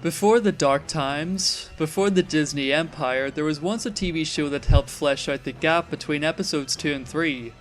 Before the dark times, before the Disney Empire, there was once a TV show that helped flesh out the gap between episodes 2 and 3.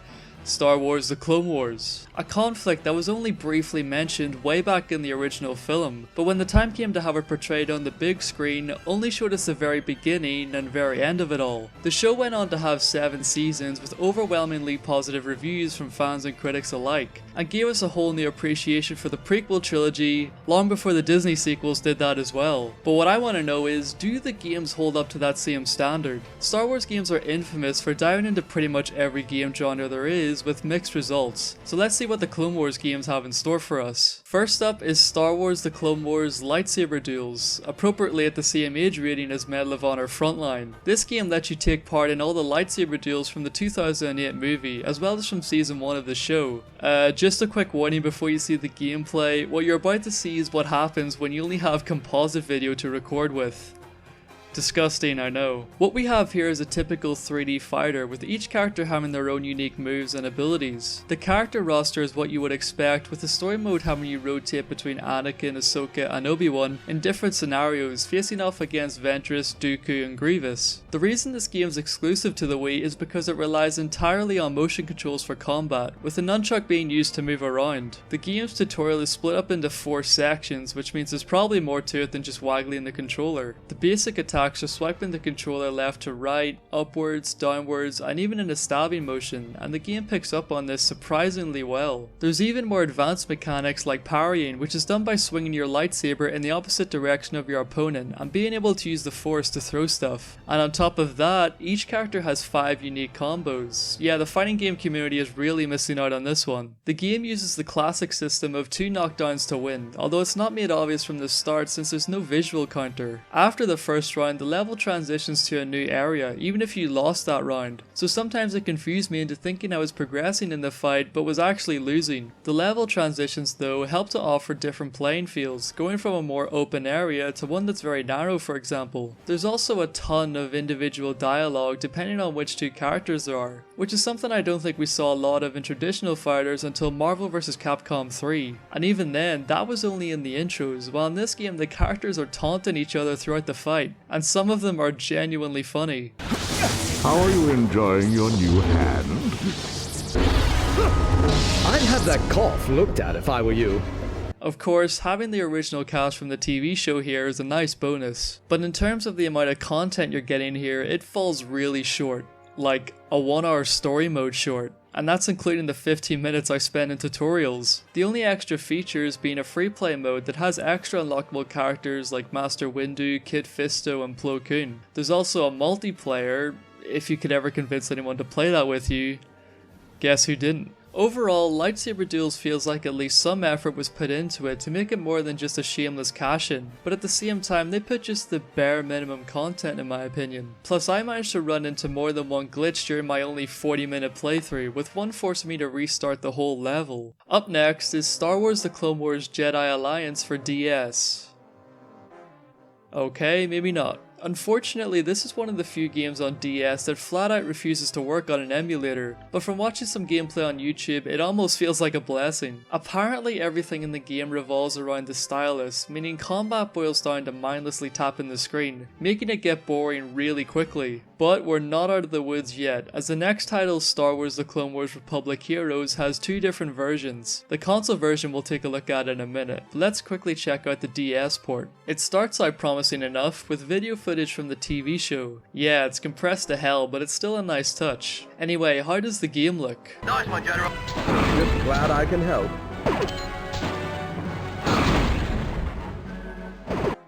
Star Wars: The Clone Wars. A conflict that was only briefly mentioned way back in the original film, but when the time came to have it portrayed on the big screen, only showed us the very beginning and very end of it all. The show went on to have 7 seasons with overwhelmingly positive reviews from fans and critics alike, and gave us a whole new appreciation for the prequel trilogy, long before the Disney sequels did that as well. But what I want to know is, do the games hold up to that same standard? Star Wars games are infamous for diving into pretty much every game genre there is, with mixed results, so let's see what the Clone Wars games have in store for us. First up is Star Wars: The Clone Wars Lightsaber Duels, appropriately at the same age rating as Medal of Honor Frontline. This game lets you take part in all the lightsaber duels from the 2008 movie, as well as from season 1 of the show. Just a quick warning before you see the gameplay, what you're about to see is what happens when you only have composite video to record with. Disgusting, I know. What we have here is a typical 3D fighter, with each character having their own unique moves and abilities. The character roster is what you would expect, with the story mode having you rotate between Anakin, Ahsoka and Obi-Wan in different scenarios, facing off against Ventress, Dooku and Grievous. The reason this game is exclusive to the Wii is because it relies entirely on motion controls for combat, with the nunchuck being used to move around. The game's tutorial is split up into 4 sections, which means there's probably more to it than just waggling the controller. The basic attack are swiping the controller left to right, upwards, downwards, and even in a stabbing motion, and the game picks up on this surprisingly well. There's even more advanced mechanics like parrying, which is done by swinging your lightsaber in the opposite direction of your opponent and being able to use the force to throw stuff. And on top of that, each character has 5 unique combos. Yeah, the fighting game community is really missing out on this one. The game uses the classic system of 2 knockdowns to win, although it's not made obvious from the start since there's no visual counter. After the first round, the level transitions to a new area, even if you lost that round, so sometimes it confused me into thinking I was progressing in the fight but was actually losing. The level transitions though help to offer different playing fields, going from a more open area to one that's very narrow, for example. There's also a ton of individual dialogue depending on which 2 characters there are, which is something I don't think we saw a lot of in traditional fighters until Marvel vs. Capcom 3, and even then that was only in the intros, while in this game the characters are taunting each other throughout the fight, and some of them are genuinely funny. How are you enjoying your new hand? I'd have that cough looked at if I were you. Of course, having the original cast from the TV show here is a nice bonus, but in terms of the amount of content you're getting here, it falls really short. Like a 1-hour story mode short. And that's including the 15 minutes I spent in tutorials. The only extra features being a free play mode that has extra unlockable characters like Master Windu, Kit Fisto and Plo Koon. There's also a multiplayer, if you could ever convince anyone to play that with you. Guess who didn't? Overall, Lightsaber Duels feels like at least some effort was put into it to make it more than just a shameless cash-in, but at the same time they put just the bare minimum content in my opinion. Plus I managed to run into more than one glitch during my only 40-minute playthrough, with one forcing me to restart the whole level. Up next is Star Wars: The Clone Wars Jedi Alliance for DS. Okay, maybe not. Unfortunately, this is one of the few games on DS that flat out refuses to work on an emulator, but from watching some gameplay on YouTube, it almost feels like a blessing. Apparently everything in the game revolves around the stylus, meaning combat boils down to mindlessly tapping the screen, making it get boring really quickly. But we're not out of the woods yet, as the next title, Star Wars: The Clone Wars Republic Heroes, has 2 different versions. The console version we'll take a look at in a minute, but let's quickly check out the DS port. It starts out promising enough, with video footage from the TV show. Yeah, it's compressed to hell, but it's still a nice touch. Anyway, how does the game look? Nice one, General. Just glad I can help.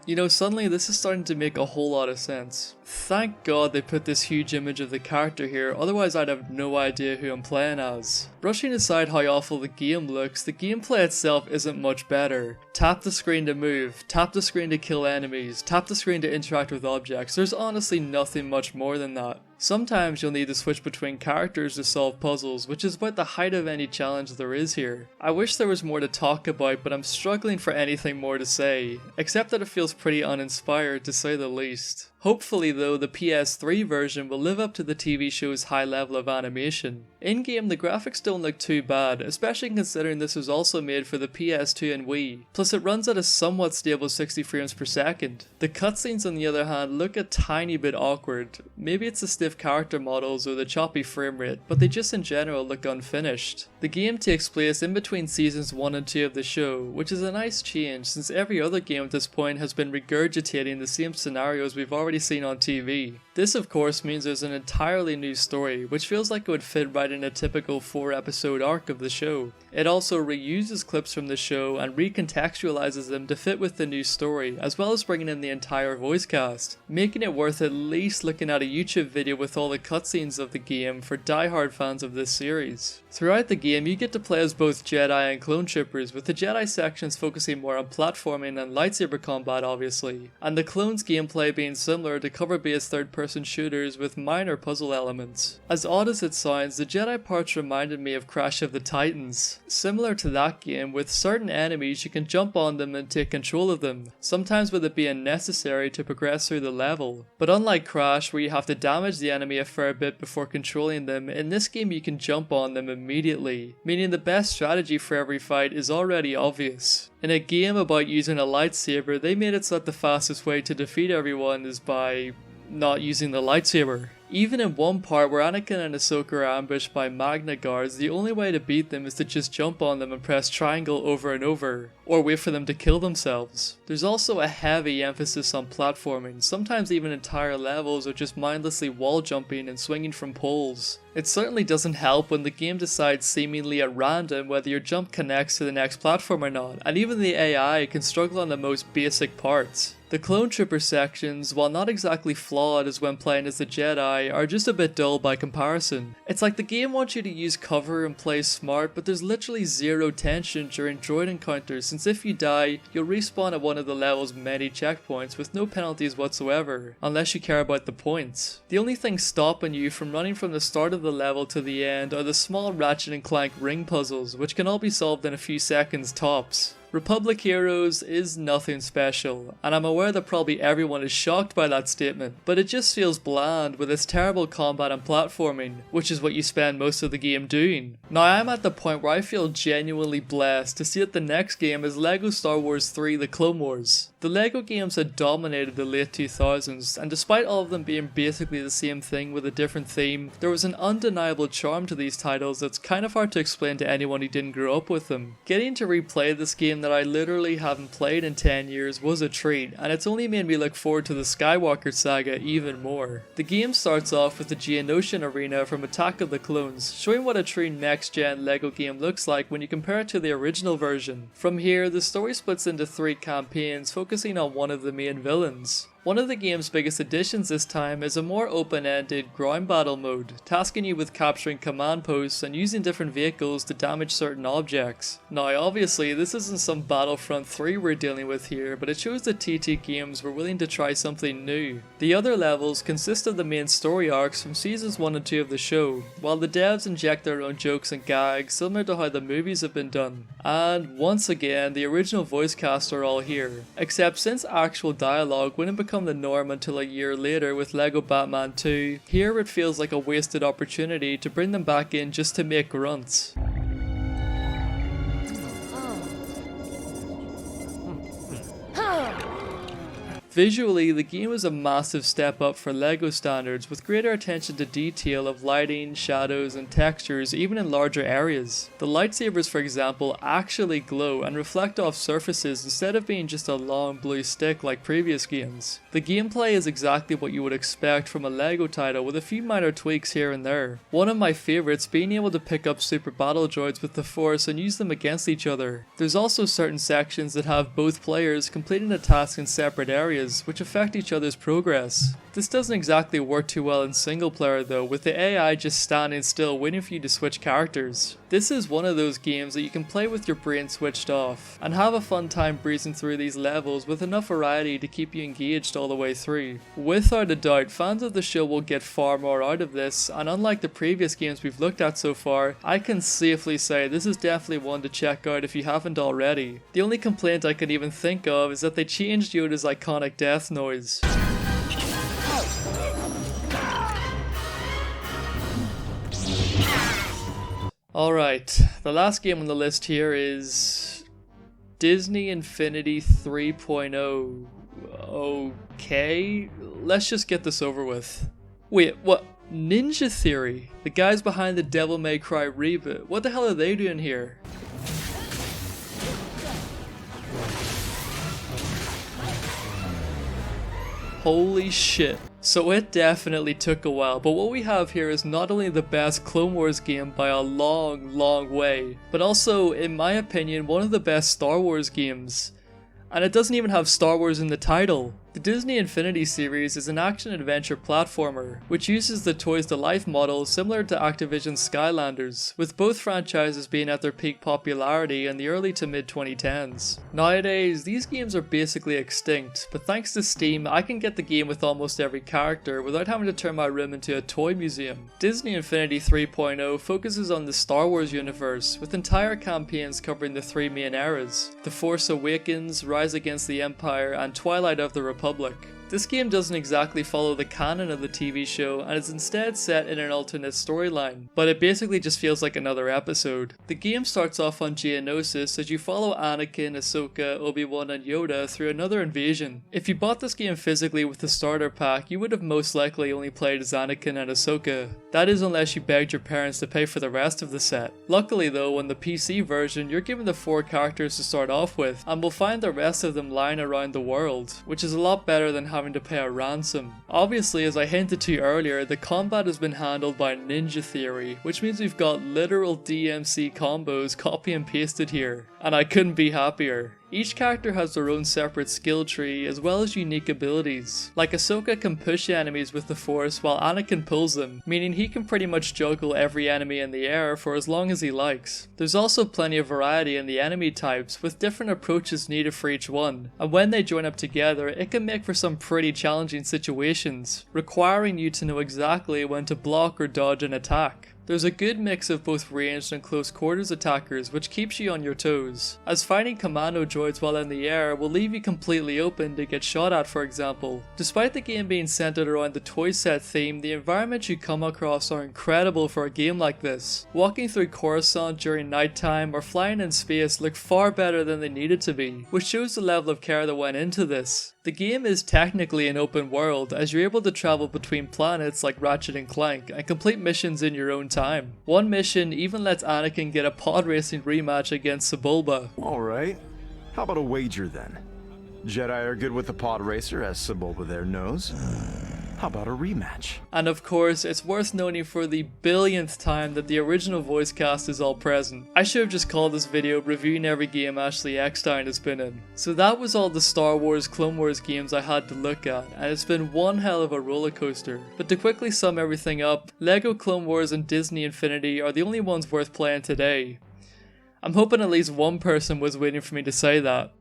You know, suddenly this is starting to make a whole lot of sense. Thank God they put this huge image of the character here, otherwise I'd have no idea who I'm playing as. Brushing aside how awful the game looks, the gameplay itself isn't much better. Tap the screen to move, tap the screen to kill enemies, tap the screen to interact with objects. There's honestly nothing much more than that. Sometimes you'll need to switch between characters to solve puzzles, which is about the height of any challenge there is here. I wish there was more to talk about, but I'm struggling for anything more to say, except that it feels pretty uninspired to say the least. Hopefully though, the PS3 version will live up to the TV show's high level of animation. In-game, the graphics don't look too bad, especially considering this was also made for the PS2 and Wii, plus it runs at a somewhat stable 60 frames per second. The cutscenes on the other hand look a tiny bit awkward. Maybe it's the stiff character models or the choppy frame rate, but they just in general look unfinished. The game takes place in between seasons 1 and 2 of the show, which is a nice change since every other game at this point has been regurgitating the same scenarios we've already seen on TV. This of course means there's an entirely new story, which feels like it would fit right in a typical 4-episode arc of the show. It also reuses clips from the show and recontextualizes them to fit with the new story, as well as bringing in the entire voice cast, making it worth at least looking at a YouTube video with all the cutscenes of the game for die-hard fans of this series. Throughout the game, you get to play as both Jedi and clone troopers, with the Jedi sections focusing more on platforming and lightsaber combat obviously, and the clones gameplay being similar to cover-based third-person shooters with minor puzzle elements. As odd as it sounds, the Jedi parts reminded me of Crash of the Titans. Similar to that game, with certain enemies you can jump on them and take control of them, sometimes with it being necessary to progress through the level. But unlike Crash, where you have to damage the enemy a fair bit before controlling them, in this game you can jump on them immediately, meaning the best strategy for every fight is already obvious. In a game about using a lightsaber, they made it so that the fastest way to defeat everyone is by not using the lightsaber. Even in one part where Anakin and Ahsoka are ambushed by Magna guards, the only way to beat them is to just jump on them and press triangle over and over, or wait for them to kill themselves. There's also a heavy emphasis on platforming, sometimes even entire levels are just mindlessly wall jumping and swinging from poles. It certainly doesn't help when the game decides seemingly at random whether your jump connects to the next platform or not, and even the AI can struggle on the most basic parts. The clone trooper sections, while not exactly flawed as when playing as the Jedi, are just a bit dull by comparison. It's like the game wants you to use cover and play smart, but there's literally zero tension during droid encounters, since if you die, you'll respawn at one of the level's many checkpoints with no penalties whatsoever, unless you care about the points. The only thing stopping you from running from the start of the level to the end are the small Ratchet and Clank ring puzzles, which can all be solved in a few seconds tops. Republic Heroes is nothing special, and I'm aware that probably everyone is shocked by that statement, but it just feels bland with its terrible combat and platforming, which is what you spend most of the game doing. Now I'm at the point where I feel genuinely blessed to see that the next game is LEGO Star Wars 3 The Clone Wars. The LEGO games had dominated the late 2000s, and despite all of them being basically the same thing with a different theme, there was an undeniable charm to these titles that's kind of hard to explain to anyone who didn't grow up with them. Getting to replay this game that I literally haven't played in 10 years was a treat, and it's only made me look forward to the Skywalker saga even more. The game starts off with the Geonosian arena from Attack of the Clones, showing what a true next-gen LEGO game looks like when you compare it to the original version. From here, the story splits into 3 campaigns focusing on one of the main villains. One of the game's biggest additions this time is a more open-ended ground battle mode, tasking you with capturing command posts and using different vehicles to damage certain objects. Now obviously this isn't some Battlefront 3 we're dealing with here, but it shows that TT Games were willing to try something new. The other levels consist of the main story arcs from seasons 1 and 2 of the show, while the devs inject their own jokes and gags similar to how the movies have been done. And once again, the original voice cast are all here, except since actual dialogue wouldn't become the norm until a year later with LEGO Batman 2, here it feels like a wasted opportunity to bring them back in just to make grunts. Visually, the game is a massive step up for LEGO standards, with greater attention to detail of lighting, shadows, and textures even in larger areas. The lightsabers, for example, actually glow and reflect off surfaces instead of being just a long blue stick like previous games. The gameplay is exactly what you would expect from a LEGO title, with a few minor tweaks here and there. One of my favourites being able to pick up super battle droids with the Force and use them against each other. There's also certain sections that have both players completing a task in separate areas, which affect each other's progress. This doesn't exactly work too well in single player though, with the AI just standing still waiting for you to switch characters. This is one of those games that you can play with your brain switched off, and have a fun time breezing through these levels with enough variety to keep you engaged all the way through. Without a doubt, fans of the show will get far more out of this, and unlike the previous games we've looked at so far, I can safely say this is definitely one to check out if you haven't already. The only complaint I can even think of is that they changed Yoda's iconic death noise. Alright, the last game on the list here is Disney Infinity 3.0. Okay, let's just get this over with. Wait, what? Ninja Theory? The guys behind the Devil May Cry reboot, what the hell are they doing here? Holy shit. So it definitely took a while, but what we have here is not only the best Clone Wars game by a long way, but also, in my opinion, one of the best Star Wars games. And it doesn't even have Star Wars in the title. The Disney Infinity series is an action-adventure platformer, which uses the Toys to Life model similar to Activision's Skylanders, with both franchises being at their peak popularity in the early to mid 2010s. Nowadays, these games are basically extinct, but thanks to Steam, I can get the game with almost every character without having to turn my room into a toy museum. Disney Infinity 3.0 focuses on the Star Wars universe, with entire campaigns covering the three main eras: The Force Awakens, Rise Against the Empire, and Twilight of the Republic. This game doesn't exactly follow the canon of the TV show and is instead set in an alternate storyline, but it basically just feels like another episode. The game starts off on Geonosis as you follow Anakin, Ahsoka, Obi-Wan and Yoda through another invasion. If you bought this game physically with the starter pack, you would have most likely only played as Anakin and Ahsoka. That is unless you begged your parents to pay for the rest of the set. Luckily though, on the PC version, you're given the 4 characters to start off with, and will find the rest of them lying around the world, which is a lot better than having to pay a ransom. Obviously, as I hinted to earlier, the combat has been handled by Ninja Theory, which means we've got literal DMC combos copy and pasted here, and I couldn't be happier. Each character has their own separate skill tree as well as unique abilities. Like Ahsoka can push enemies with the Force while Anakin pulls them, meaning he can pretty much juggle every enemy in the air for as long as he likes. There's also plenty of variety in the enemy types, with different approaches needed for each one, and when they join up together it can make for some pretty challenging situations, requiring you to know exactly when to block or dodge an attack. There's a good mix of both ranged and close quarters attackers, which keeps you on your toes, as fighting commando droids while in the air will leave you completely open to get shot at, for example. Despite the game being centered around the toy set theme, the environments you come across are incredible for a game like this. Walking through Coruscant during nighttime or flying in space look far better than they needed to be, which shows the level of care that went into this. The game is technically an open world, as you're able to travel between planets like Ratchet and Clank and complete missions in your own time. One mission even lets Anakin get a pod racing rematch against Sebulba. Alright, how about a wager then? Jedi are good with the pod racer, as Sebulba there knows. How about a rematch? And of course, it's worth noting for the billionth time that the original voice cast is all present. I should have just called this video reviewing every game Ashley Eckstein has been in. So that was all the Star Wars Clone Wars games I had to look at, and it's been one hell of a roller coaster. But to quickly sum everything up, LEGO Clone Wars and Disney Infinity are the only ones worth playing today. I'm hoping at least one person was waiting for me to say that.